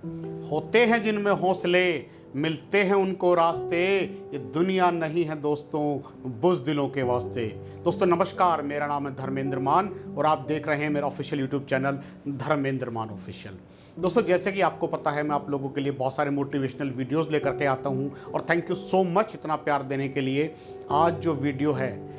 होते हैं जिनमें हौसले, मिलते हैं उनको रास्ते, ये दुनिया नहीं है दोस्तों बुज़दिलों के वास्ते। दोस्तों नमस्कार, मेरा नाम है धर्मेंद्र मान और आप देख रहे हैं मेरा ऑफिशियल यूट्यूब चैनल धर्मेंद्र मान ऑफिशियल। दोस्तों जैसे कि आपको पता है, मैं आप लोगों के लिए बहुत सारे मोटिवेशनल वीडियोस लेकर के आता हूं और थैंक यू सो मच इतना प्यार देने के लिए। आज जो वीडियो है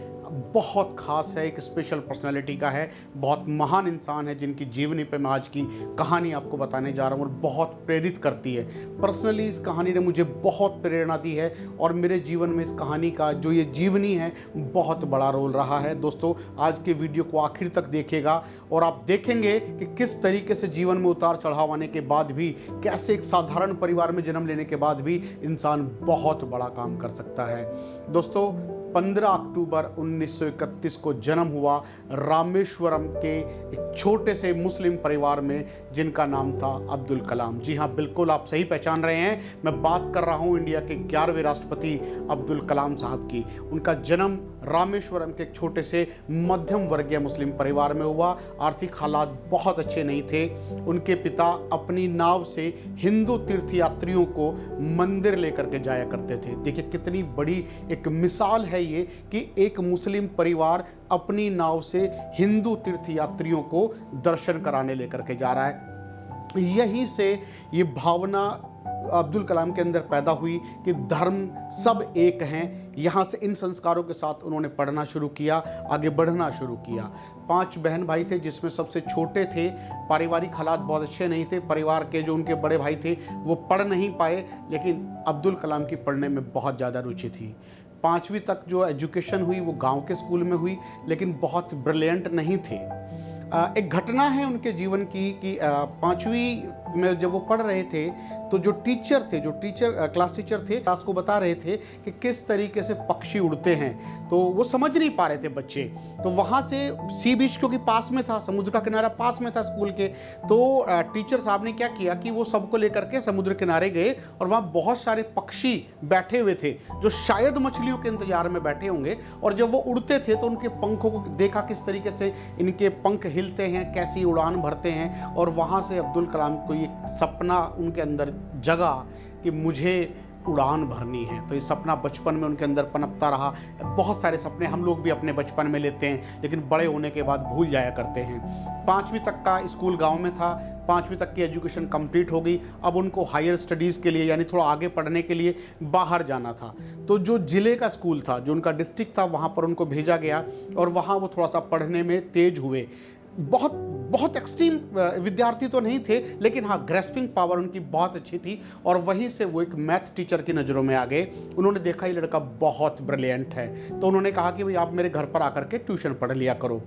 बहुत ख़ास है, एक स्पेशल पर्सनालिटी का है, बहुत महान इंसान है जिनकी जीवनी पे मैं आज की कहानी आपको बताने जा रहा हूँ और बहुत प्रेरित करती है। पर्सनली इस कहानी ने मुझे बहुत प्रेरणा दी है और मेरे जीवन में इस कहानी का जो ये जीवनी है बहुत बड़ा रोल रहा है। दोस्तों आज के वीडियो को आखिर तक देखिएगा और आप देखेंगे कि किस तरीके से जीवन में उतार चढ़ाव आने के बाद भी कैसे एक साधारण परिवार में जन्म लेने के बाद भी इंसान बहुत बड़ा काम कर सकता है। दोस्तों 15 अक्टूबर 1931 को जन्म हुआ रामेश्वरम के एक छोटे से मुस्लिम परिवार में जिनका नाम था अब्दुल कलाम। जी हाँ, बिल्कुल आप सही पहचान रहे हैं, मैं बात कर रहा हूँ इंडिया के 11वें राष्ट्रपति अब्दुल कलाम साहब की। उनका जन्म रामेश्वरम के एक छोटे से मध्यम वर्गीय मुस्लिम परिवार में हुआ। आर्थिक हालात बहुत अच्छे नहीं थे। उनके पिता अपनी नाव से हिंदू तीर्थयात्रियों को मंदिर लेकर के जाया करते थे। देखिए कितनी बड़ी एक मिसाल है ये कि एक मुस्लिम परिवार अपनी नाव से हिंदू तीर्थयात्रियों को दर्शन कराने लेकर के जा रहा है। यहीं से ये भावना अब्दुल कलाम के अंदर पैदा हुई कि धर्म सब एक हैं। यहाँ से इन संस्कारों के साथ उन्होंने पढ़ना शुरू किया, आगे बढ़ना शुरू किया। 5 बहन भाई थे जिसमें सबसे छोटे थे। पारिवारिक हालात बहुत अच्छे नहीं थे। परिवार के जो उनके बड़े भाई थे वो पढ़ नहीं पाए, लेकिन अब्दुल कलाम की पढ़ने में बहुत ज़्यादा रुचि थी। 5वीं तक जो एजुकेशन हुई वो गांव के स्कूल में हुई, लेकिन बहुत ब्रिलियंट नहीं थे। एक घटना है उनके जीवन की कि 5वीं में जब वो पढ़ रहे थे तो जो क्लास टीचर थे क्लास को बता रहे थे कि किस तरीके से पक्षी उड़ते हैं, तो वो समझ नहीं पा रहे थे बच्चे। तो वहाँ से सी बीच क्योंकि पास में था, समुद्र का किनारा पास में था स्कूल के, तो टीचर साहब ने क्या किया कि वो सबको लेकर के समुद्र किनारे गए और वहाँ बहुत सारे पक्षी बैठे हुए थे जो शायद मछलियों के इंतजार में बैठे होंगे। और जब वो उड़ते थे तो उनके पंखों को देखा किस तरीके से इनके पंख हिलते हैं, कैसी उड़ान भरते हैं। और वहाँ से अब्दुल कलाम को ये सपना उनके अंदर जगा कि मुझे उड़ान भरनी है। तो ये सपना बचपन में उनके अंदर पनपता रहा। बहुत सारे सपने हम लोग भी अपने बचपन में लेते हैं, लेकिन बड़े होने के बाद भूल जाया करते हैं। 5वीं तक का स्कूल गांव में था। 5वीं तक की एजुकेशन कंप्लीट हो गई। अब उनको हायर स्टडीज़ के लिए यानी थोड़ा आगे पढ़ने के लिए बाहर जाना था। तो जो ज़िले का स्कूल था, जो उनका डिस्ट्रिक्ट था, वहाँ पर उनको भेजा गया और वहाँ वो थोड़ा सा पढ़ने में तेज हुए। बहुत एक्सट्रीम विद्यार्थी तो नहीं थे, लेकिन हाँ ग्रेस्पिंग पावर उनकी बहुत अच्छी थी। और वहीं से वो एक मैथ टीचर की नज़रों में आ गए। उन्होंने देखा ये लड़का बहुत ब्रिलियंट है, तो उन्होंने कहा कि भाई आप मेरे घर पर आकर के ट्यूशन पढ़ लिया करो।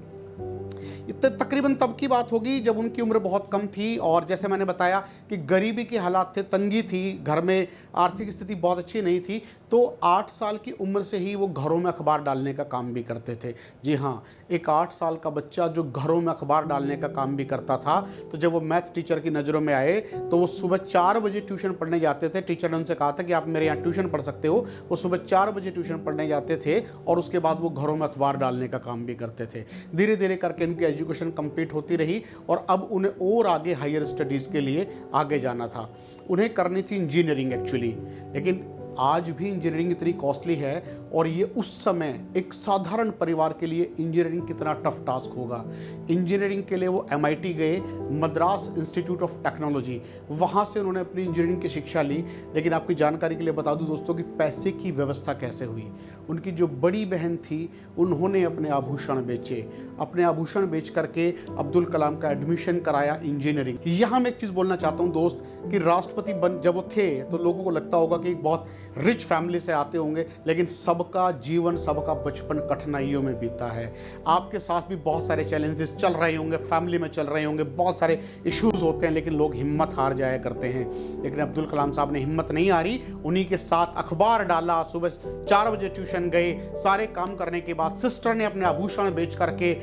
तकरीबन तब की बात होगी जब उनकी उम्र बहुत कम थी और जैसे मैंने बताया कि गरीबी के हालात थे, तंगी थी, घर में आर्थिक स्थिति बहुत अच्छी नहीं थी। तो 8 साल की उम्र से ही वो घरों में अखबार डालने का काम भी करते थे। जी हाँ, एक 8 साल का बच्चा जो घरों में अखबार डालने का काम भी करता था। तो जब वो मैथ टीचर की नज़रों में आए तो वो सुबह 4 बजे ट्यूशन पढ़ने जाते थे। टीचर ने उनसे कहा था कि आप मेरे यहाँ ट्यूशन पढ़ सकते हो। वो सुबह 4 बजे ट्यूशन पढ़ने जाते थे और उसके बाद वो घरों में अखबार डालने का काम भी करते थे। धीरे धीरे करके उनकी एजुकेशन कंप्लीट होती रही और अब उन्हें और आगे हायर स्टडीज़ के लिए आगे जाना था। उन्हें करनी थी इंजीनियरिंग एक्चुअली, लेकिन आज भी इंजीनियरिंग इतनी कॉस्टली है और ये उस समय एक साधारण परिवार के लिए इंजीनियरिंग कितना टफ टास्क होगा। इंजीनियरिंग के लिए वो MIT गए, मद्रास इंस्टीट्यूट ऑफ टेक्नोलॉजी, वहाँ से उन्होंने अपनी इंजीनियरिंग की शिक्षा ली। लेकिन आपकी जानकारी के लिए बता दूं दोस्तों कि पैसे की व्यवस्था कैसे हुई। उनकी जो बड़ी बहन थी उन्होंने अपने आभूषण बेचे। अपने आभूषण बेच करके अब्दुल कलाम का एडमिशन कराया इंजीनियरिंग। यहाँ मैं एक चीज़ बोलना चाहता हूँ दोस्त कि राष्ट्रपति जब वो थे तो लोगों को लगता होगा कि बहुत रिच फैमिली से आते होंगे, लेकिन सबका जीवन, सबका बचपन कठिनाइयों में बीता है। आपके साथ भी बहुत सारे चैलेंजेस चल रहे होंगे, फैमिली में चल रहे होंगे, बहुत सारे इश्यूज होते हैं, लेकिन लोग हिम्मत हार जाया करते हैं। लेकिन अब्दुल कलाम साहब ने हिम्मत नहीं हारी। उन्हीं के साथ अखबार डाला, सुबह 4 बजे ट्यूशन गए। सारे काम करने के बाद सिस्टर ने अपने आभूषण बेच करके,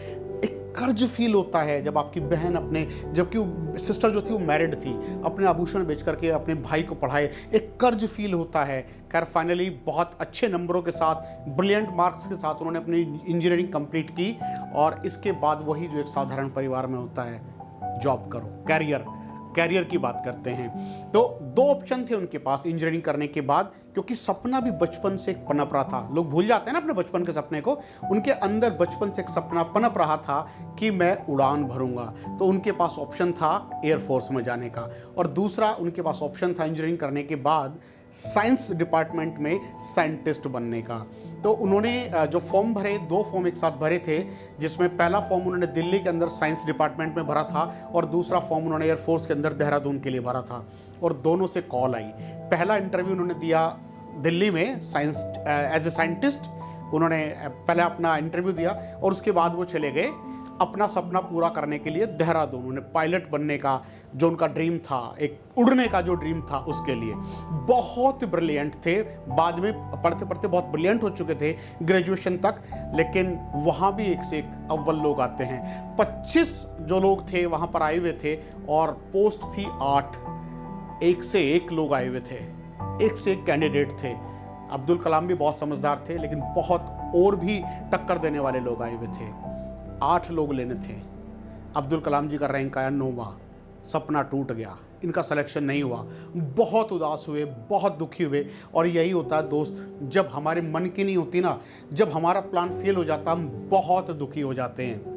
कर्ज फील होता है जब आपकी बहन अपने, जबकि सिस्टर जो थी वो मैरिड थी, अपने आभूषण बेच करके अपने भाई को पढ़ाए, एक कर्ज फील होता है। खैर फाइनली बहुत अच्छे नंबरों के साथ, ब्रिलियंट मार्क्स के साथ उन्होंने अपनी इंजीनियरिंग कंप्लीट की और इसके बाद वही जो एक साधारण परिवार में होता है, जॉब करो, कैरियर, कैरियर की बात करते हैं। तो दो ऑप्शन थे उनके पास इंजीनियरिंग करने के बाद, क्योंकि सपना भी बचपन से एक पनप रहा था। लोग भूल जाते हैं ना अपने बचपन के सपने को। उनके अंदर बचपन से एक सपना पनप रहा था कि मैं उड़ान भरूंगा। तो उनके पास ऑप्शन था एयरफोर्स में जाने का, और दूसरा उनके पास ऑप्शन था इंजीनियरिंग करने के बाद साइंस डिपार्टमेंट में साइंटिस्ट बनने का। तो उन्होंने जो फॉर्म भरे, दो फॉर्म एक साथ भरे थे, जिसमें पहला फॉर्म उन्होंने दिल्ली के अंदर साइंस डिपार्टमेंट में भरा था और दूसरा फॉर्म उन्होंने एयरफोर्स के अंदर देहरादून के लिए भरा था। और दोनों से कॉल आई। पहला इंटरव्यू उन्होंने दिया दिल्ली में साइंस एज ए साइंटिस्ट। उन्होंने पहले अपना इंटरव्यू दिया और उसके बाद वो चले गए अपना सपना पूरा करने के लिए देहरादून। उन्हें पायलट बनने का जो उनका ड्रीम था, एक उड़ने का जो ड्रीम था, उसके लिए बहुत ब्रिलियंट थे। बाद में पढ़ते पढ़ते बहुत ब्रिलियंट हो चुके थे ग्रेजुएशन तक, लेकिन वहाँ भी एक से एक अव्वल लोग आते हैं। 25 जो लोग थे वहाँ पर आए हुए थे और पोस्ट थी 8। एक से एक लोग आए हुए थे, एक से एक कैंडिडेट थे। अब्दुल कलाम भी बहुत समझदार थे, लेकिन बहुत और भी टक्कर देने वाले लोग आए हुए थे। 8 लोग लेने थे। अब्दुल कलाम जी का रैंक आया 9वां। सपना टूट गया, इनका सिलेक्शन नहीं हुआ। बहुत उदास हुए, बहुत दुखी हुए। और यही होता है दोस्त, जब हमारे मन की नहीं होती ना, जब हमारा प्लान फेल हो जाता, हम बहुत दुखी हो जाते हैं।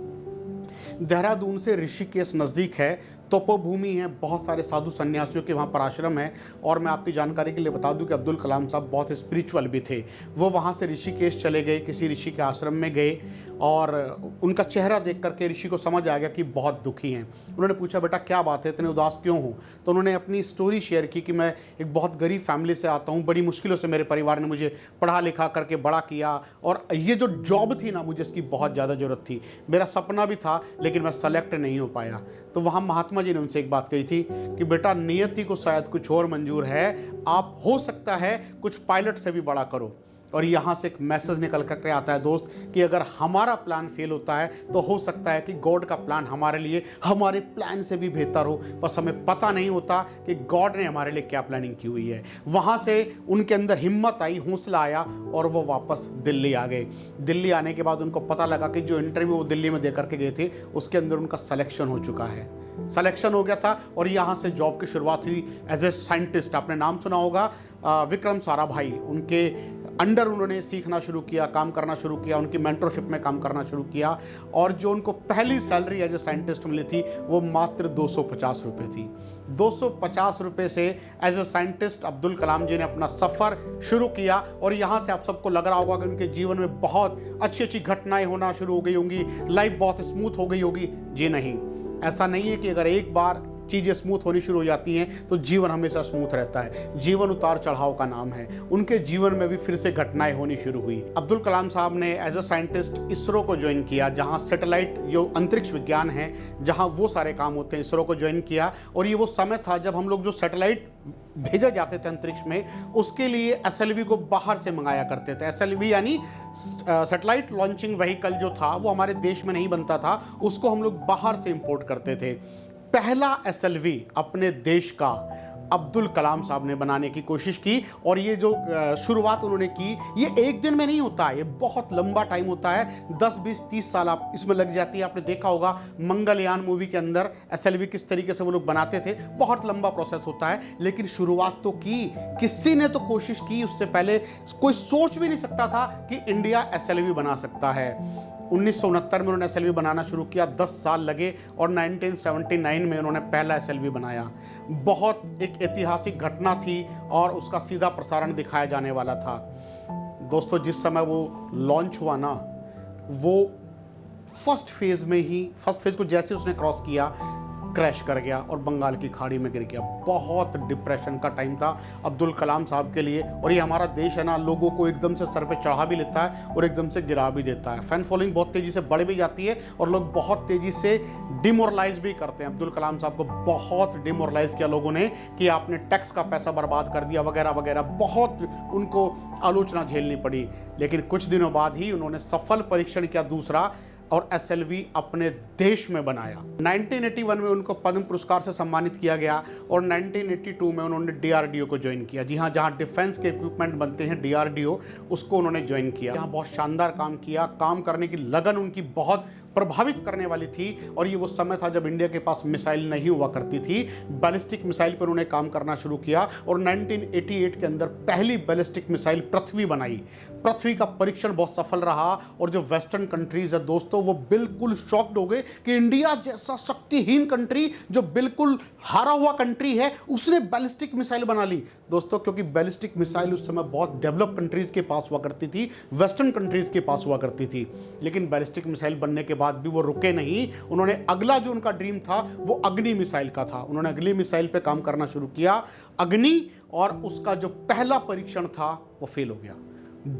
देहरादून से ऋषिकेश नज़दीक है, तपोभूमि है, बहुत सारे साधु सन्यासियों के वहाँ पर आश्रम है। और मैं आपकी जानकारी के लिए बता दूं कि अब्दुल कलाम साहब बहुत स्पिरिचुअल भी थे। वो वहाँ से ऋषिकेश चले गए, किसी ऋषि के आश्रम में गए और उनका चेहरा देख करके ऋषि को समझ आ गया कि बहुत दुखी हैं। उन्होंने पूछा, बेटा क्या बात है, इतने उदास क्यों हो? तो उन्होंने अपनी स्टोरी शेयर की कि मैं एक बहुत गरीब फैमिली से आता हूँ, बड़ी मुश्किलों से मेरे परिवार ने मुझे पढ़ा लिखा करके बड़ा किया, और ये जो जॉब थी ना, मुझे इसकी बहुत ज़्यादा ज़रूरत थी। मेरा सपना भी था, लेकिन मैं सेलेक्ट नहीं हो पाया। तो वहाँ महात्मा जी ने उनसे एक बात कही थी कि बेटा, नियति को शायद कुछ और मंजूर है, आप हो सकता है कुछ पायलट से भी बड़ा करो। और यहाँ से एक मैसेज निकल कर आता है दोस्त कि अगर हमारा प्लान फेल होता है तो हो सकता है कि गॉड का प्लान हमारे लिए हमारे प्लान से भी बेहतर हो। बस हमें पता नहीं होता कि गॉड ने हमारे लिए क्या प्लानिंग की हुई है। वहाँ से उनके अंदर हिम्मत आई, हौसला आया और वो वापस दिल्ली आ गए। दिल्ली आने के बाद उनको पता लगा कि जो इंटरव्यू वो दिल्ली में दे करके गए थे, उसके अंदर उनका सिलेक्शन हो चुका है। सिलेक्शन हो गया था और यहाँ से जॉब की शुरुआत हुई एज ए साइंटिस्ट। आपने नाम सुना होगा विक्रम साराभाई। उनके अंडर उन्होंने सीखना शुरू किया, काम करना शुरू किया, उनकी मेंटरशिप में काम करना शुरू किया। और जो उनको पहली सैलरी एज ए साइंटिस्ट मिली थी वो मात्र 250 रुपये थी। 250 रुपये से as a scientist Abdul Kalam जी ने अपना सफ़र शुरू किया। और यहाँ से आप सबको लग रहा होगा कि उनके जीवन में बहुत अच्छी अच्छी घटनाएं होना शुरू हो गई होंगी, लाइफ बहुत स्मूथ हो गई होगी। जी नहीं, ऐसा नहीं है कि अगर एक बार चीज़ें स्मूथ होनी शुरू हो जाती हैं तो जीवन हमेशा स्मूथ रहता है। जीवन उतार चढ़ाव का नाम है। उनके जीवन में भी फिर से घटनाएं होनी शुरू हुई। अब्दुल कलाम साहब ने एज अ साइंटिस्ट इसरो को ज्वाइन किया, जहां सैटेलाइट जो अंतरिक्ष विज्ञान है, जहां वो सारे काम होते हैं, इसरो को ज्वाइन किया। और ये वो समय था जब हम लोग जो सैटेलाइट भेजा जाते थे अंतरिक्ष में, उसके लिए SLV को बाहर से मंगाया करते थे। SLV यानी सैटेलाइट लॉन्चिंग व्हीकल जो था वो हमारे देश में नहीं बनता था, उसको हम लोग बाहर से इंपोर्ट करते थे। पहला SLV अपने देश का अब्दुल कलाम साहब ने बनाने की कोशिश की। और ये जो शुरुआत उन्होंने की, ये एक दिन में नहीं होता, ये बहुत लंबा टाइम होता है। 10, 20, 30 साल आप इसमें लग जाती है। आपने देखा होगा मंगलयान मूवी के अंदर SLV किस तरीके से वो लोग बनाते थे, बहुत लंबा प्रोसेस होता है। लेकिन शुरुआत तो की, किसी ने तो कोशिश की। उससे पहले कोई सोच भी नहीं सकता था कि इंडिया SLV बना सकता है। 1969 में उन्होंने SLV बनाना शुरू किया, 10 साल लगे और 1979 में उन्होंने पहला SLV बनाया। बहुत एक ऐतिहासिक घटना थी और उसका सीधा प्रसारण दिखाया जाने वाला था। दोस्तों, जिस समय वो लॉन्च हुआ ना, वो फर्स्ट फेज़ को जैसे उसने क्रॉस किया, क्रैश कर गया और बंगाल की खाड़ी में गिर गया। बहुत डिप्रेशन का टाइम था अब्दुल कलाम साहब के लिए। और ये हमारा देश है ना, लोगों को एकदम से सर पे चढ़ा भी लेता है और एकदम से गिरा भी देता है। फैन फॉलोइंग बहुत तेज़ी से बढ़ भी जाती है और लोग बहुत तेज़ी से डिमोरलाइज भी करते हैं। अब्दुल कलाम साहब को बहुत डिमोरलाइज किया लोगों ने कि आपने टैक्स का पैसा बर्बाद कर दिया वगैरह वगैरह। बहुत उनको आलोचना झेलनी पड़ी। लेकिन कुछ दिनों बाद ही उन्होंने सफल परीक्षण किया दूसरा, और SLV अपने देश में बनाया। 1981 में उनको पद्म पुरस्कार से सम्मानित किया गया और 1982 में उन्होंने DRDO को ज्वाइन किया। जी हाँ, जहाँ डिफेंस के इक्विपमेंट बनते हैं DRDO, उसको उन्होंने ज्वाइन किया। यहाँ बहुत शानदार काम किया। काम करने की लगन उनकी बहुत प्रभावित करने वाली थी। और ये वो समय था जब इंडिया के पास मिसाइल नहीं हुआ करती थी। बैलिस्टिक मिसाइल पर उन्होंने काम करना शुरू किया और 1988 के अंदर पहली बैलिस्टिक मिसाइल पृथ्वी बनाई। पृथ्वी का परीक्षण बहुत सफल रहा और जो वेस्टर्न कंट्रीज है दोस्तों, वो बिल्कुल शॉक्ड हो गए कि इंडिया जैसा शक्तिहीन कंट्री, जो बिल्कुल हारा हुआ कंट्री है, उसने बैलिस्टिक मिसाइल बना ली। दोस्तों, क्योंकि बैलिस्टिक मिसाइल उस समय बहुत डेवलप कंट्रीज के पास हुआ करती थी, वेस्टर्न कंट्रीज के पास हुआ करती थी। लेकिन बैलिस्टिक मिसाइल बनने के बाद भी वो रुके नहीं। उन्होंने अगला जो उनका ड्रीम था वो अग्नि मिसाइल का था। उन्होंने अग्नि मिसाइल पे काम करना शुरू किया। अग्नि और उसका जो पहला परीक्षण था वो फेल हो गया।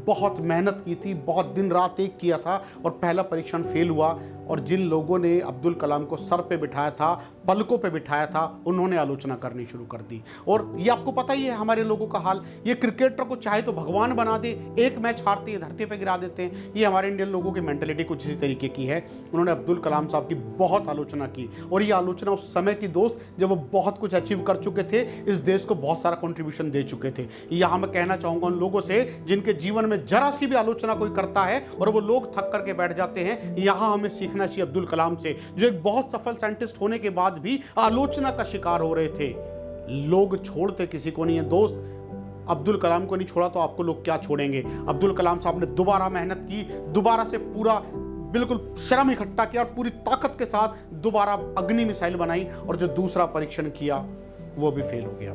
बहुत मेहनत की थी, बहुत दिन रात एक किया था और पहला परीक्षण फेल हुआ। और जिन लोगों ने अब्दुल कलाम को सर पे बिठाया था, पलकों पे बिठाया था, उन्होंने आलोचना करनी शुरू कर दी। और ये आपको पता ही है हमारे लोगों का हाल। ये क्रिकेटर को चाहे तो भगवान बना दे, एक मैच हारते ही धरती पे गिरा देते हैं। ये हमारे इंडियन लोगों की मेंटेलिटी कुछ इसी तरीके की है। उन्होंने अब्दुल कलाम साहब की बहुत आलोचना की और ये आलोचना उस समय की दोस्त, जब वो बहुत कुछ अचीव कर चुके थे, इस देश को बहुत सारा कॉन्ट्रीब्यूशन दे चुके थे। यहाँ मैं कहना चाहूँगा उन लोगों से जिनके जीवन में जरा सी भी आलोचना कोई करता है और वो लोग थक करके बैठ जाते हैं, यहाँ हमें सीखना चाहिए अब्दुल कलाम से, जो एक बहुत सफल साइंटिस्ट होने के बाद भी आलोचना का शिकार हो रहे थे। लोग छोड़ते किसी को नहीं है दोस्त। अब्दुल कलाम को नहीं छोड़ा तो आपको लोग क्या छोड़ेंगे। अब्दुल कलाम साहब ने दोबारा मेहनत की, दोबारा से पूरा बिल्कुल श्रम इकट्ठा किया और पूरी ताकत के साथ दोबारा अग्नि मिसाइल बनाई और जो दूसरा परीक्षण किया वो भी फेल हो गया।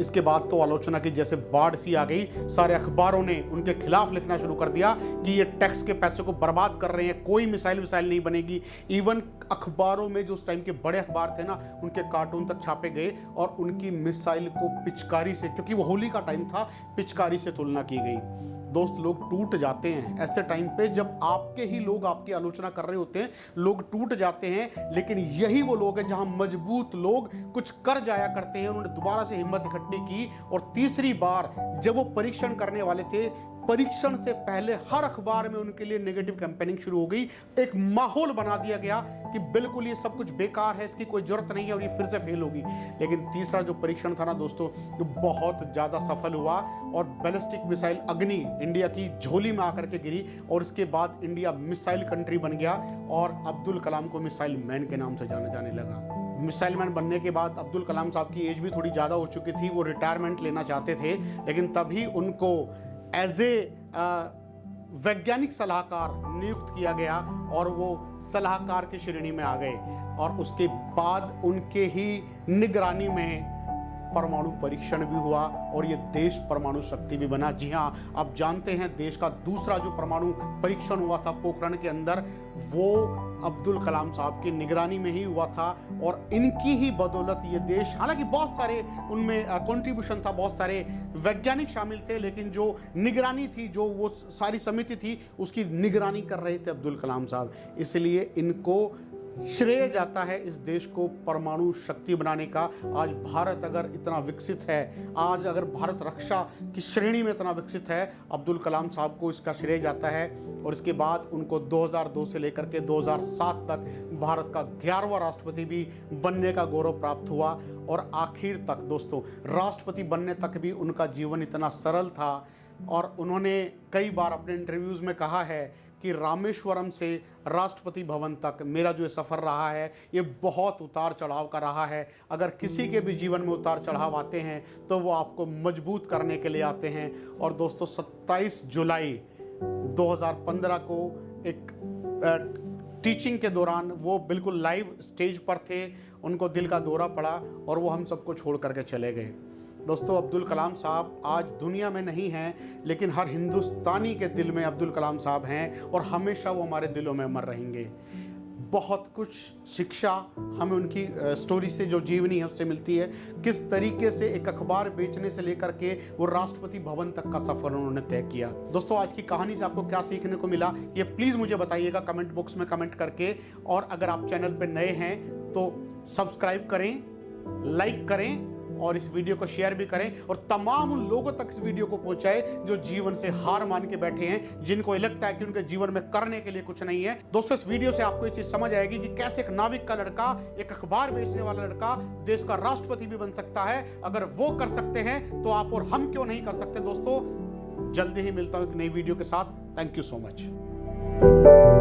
इसके बाद तो आलोचना की जैसे बाढ़ सी आ गई। सारे अखबारों ने उनके खिलाफ लिखना शुरू कर दिया कि ये टैक्स के पैसे को बर्बाद कर रहे हैं, कोई मिसाइल नहीं बनेगी। इवन अखबारों में जो उस टाइम के बड़े अखबार थे ना, उनके कार्टून तक छापे गए और उनकी मिसाइल को पिचकारी से, क्योंकि वो होली का टाइम था, पिचकारी से तुलना की गई। दोस्त, लोग टूट जाते हैं ऐसे टाइम पे जब आपके ही लोग आपकी आलोचना कर रहे होते हैं। लोग टूट जाते हैं, लेकिन यही वो लोग हैं जहां मजबूत लोग कुछ कर जाया करते हैं। उन्होंने दोबारा से हिम्मत इकट्ठी की और तीसरी बार जब वो परीक्षण करने वाले थे, परीक्षण से पहले हर अखबार में उनके लिए नेगेटिव कैंपेनिंग शुरू हो गई। एक माहौल बना दिया गया कि बिल्कुल ये सब कुछ बेकार है, इसकी कोई जरूरत नहीं है और ये फिर से फेल होगी। लेकिन तीसरा जो परीक्षण था ना दोस्तों, जो बहुत ज्यादा सफल हुआ और बैलिस्टिक मिसाइल अग्नि इंडिया की झोली में आकर के गिरी और इसके बाद इंडिया मिसाइल कंट्री बन गया और अब्दुल कलाम को मिसाइल मैन के नाम से जाना जाने लगा। मिसाइल मैन बनने के बाद अब्दुल कलाम साहब की एज भी थोड़ी ज़्यादा हो चुकी थी। वो रिटायरमेंट लेना चाहते थे, लेकिन तभी उनको एज ए वैज्ञानिक सलाहकार नियुक्त किया गया और वो सलाहकार की श्रेणी में आ गए। और उसके बाद उनके ही निगरानी में परमाणु परीक्षण भी हुआ और ये देश परमाणु शक्ति भी बना। जी हाँ, आप जानते हैं देश का दूसरा जो परमाणु परीक्षण हुआ था पोखरण के अंदर, वो अब्दुल कलाम साहब की निगरानी में ही हुआ था। और इनकी ही बदौलत ये देश, हालांकि बहुत सारे उनमें कंट्रीब्यूशन था, बहुत सारे वैज्ञानिक शामिल थे, लेकिन जो निगरानी थी, जो वो सारी समिति थी, उसकी निगरानी कर रहे थे अब्दुल कलाम साहब। इसलिए इनको श्रेय जाता है इस देश को परमाणु शक्ति बनाने का। आज भारत अगर इतना विकसित है, आज अगर भारत रक्षा की श्रेणी में इतना विकसित है, अब्दुल कलाम साहब को इसका श्रेय जाता है। और इसके बाद उनको 2002 से लेकर के 2007 तक भारत का 11वां राष्ट्रपति भी बनने का गौरव प्राप्त हुआ। और आखिर तक दोस्तों, राष्ट्रपति बनने तक भी उनका जीवन इतना सरल था और उन्होंने कई बार अपने इंटरव्यूज़ में कहा है कि रामेश्वरम से राष्ट्रपति भवन तक मेरा जो सफ़र रहा है, ये बहुत उतार चढ़ाव का रहा है। अगर किसी के भी जीवन में उतार चढ़ाव आते हैं तो वो आपको मजबूत करने के लिए आते हैं। और दोस्तों, 27 जुलाई 2015 को एक टीचिंग के दौरान वो बिल्कुल लाइव स्टेज पर थे, उनको दिल का दौरा पड़ा और वो हम सबको छोड़ करके चले गए। दोस्तों, अब्दुल कलाम साहब आज दुनिया में नहीं हैं, लेकिन हर हिंदुस्तानी के दिल में अब्दुल कलाम साहब हैं और हमेशा वो हमारे दिलों में अमर रहेंगे। बहुत कुछ शिक्षा हमें उनकी स्टोरी से, जो जीवनी है, उससे मिलती है। किस तरीके से एक अखबार बेचने से लेकर के वो राष्ट्रपति भवन तक का सफर उन्होंने तय किया। दोस्तों, आज की कहानी से आपको क्या सीखने को मिला, ये प्लीज़ मुझे बताइएगा कमेंट बॉक्स में कमेंट करके। और अगर आप चैनल पर नए हैं तो सब्सक्राइब करें, लाइक करें और इस वीडियो को शेयर भी करें और तमाम उन लोगों तक इस वीडियो को पहुंचाएं जो जीवन से हार मान के बैठे हैं, जिनको ये लगता है कि उनके जीवन में करने के लिए कुछ नहीं है। दोस्तों, इस वीडियो से आपको ये चीज समझ आएगी कि कैसे एक नाविक का लड़का, एक अखबार बेचने वाला लड़का देश का राष्ट्रपति भी बन सकता है। अगर वो कर सकते हैं तो आप और हम क्यों नहीं कर सकते। दोस्तों, जल्दी ही मिलता हूं एक नई वीडियो के साथ। Thank you so much.